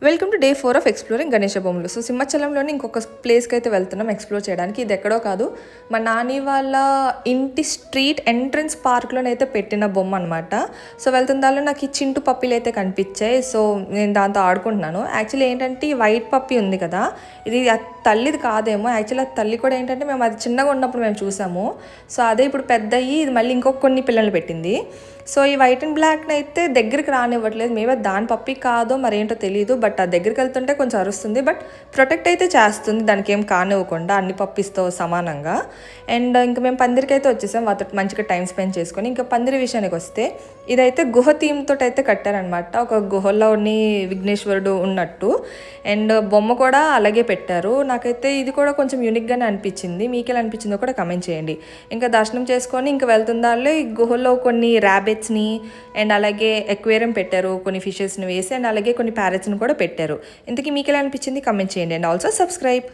Welcome to day 4 of exploring Ganesha బొమ్మలు. So సింహాచలంలోని ఇంకొక ప్లేస్కి అయితే వెళ్తున్నాం ఎక్స్ప్లోర్ చేయడానికి. ఇది ఎక్కడో కాదు, మా నాని వాళ్ళ ఇంటి స్ట్రీట్ ఎంట్రన్స్ పార్క్లోనైతే పెట్టిన బొమ్మ అనమాట. సో వెళ్తున్న దానిలో నాకు ఈ చింటు పప్పీలు అయితే కనిపించాయి. సో నేను దాంతో ఆడుకుంటున్నాను. యాక్చువల్లీ ఏంటంటే ఈ వైట్ పప్పీ ఉంది కదా, ఇది తల్లిది కాదేమో. యాక్చువల్లీ తల్లి కూడా ఏంటంటే మేము అది చిన్నగా ఉన్నప్పుడు మేము చూసాము. సో అదే ఇప్పుడు పెద్ద అయ్యి ఇది మళ్ళీ ఇంకొక కొన్ని పిల్లలు పెట్టింది. సో ఈ వైట్ అండ్ బ్లాక్ని అయితే దగ్గరికి రానివ్వట్లేదు. మేమే దాని పప్పి కాదో మరేంటో తెలియదు, బట్ ఆ దగ్గరికి వెళ్తుంటే కొంచెం అరుస్తుంది. బట్ ప్రొటెక్ట్ అయితే చేస్తుంది, దానికి ఏం కానివ్వకుండా అన్ని పప్పిస్తో సమానంగా. అండ్ ఇంకా మేము పందిరికి అయితే వచ్చేసాం, వాటితో మంచిగా టైం స్పెండ్ చేసుకొని. ఇంకా పందిరి విషయానికి వస్తే ఇదైతే గుహ థీమ్తో అయితే కట్టారనమాట. ఒక గుహలోని విఘ్నేశ్వరుడు ఉన్నట్టు. అండ్ బొమ్మ కూడా అలాగే పెట్టారు. నాకైతే ఇది కూడా కొంచెం యూనిక్గానే అనిపించింది. మీకు ఎలా అనిపించిందో కూడా కమెంట్ చేయండి. ఇంకా దర్శనం చేసుకొని ఇంకా వెళ్తుందాలో ఈ గుహలో కొన్ని ర్యాబిట్స్ని అండ్ అలాగే ఎక్వేరియం పెట్టారు, కొన్ని ఫిషెస్ని వేసి, అండ్ అలాగే కొన్ని ప్యారెట్స్ని కూడా పెట్టారు. ఇంతకీ మీకు ఎలా అనిపించింది కమెంట్ చేయండి. And also subscribe.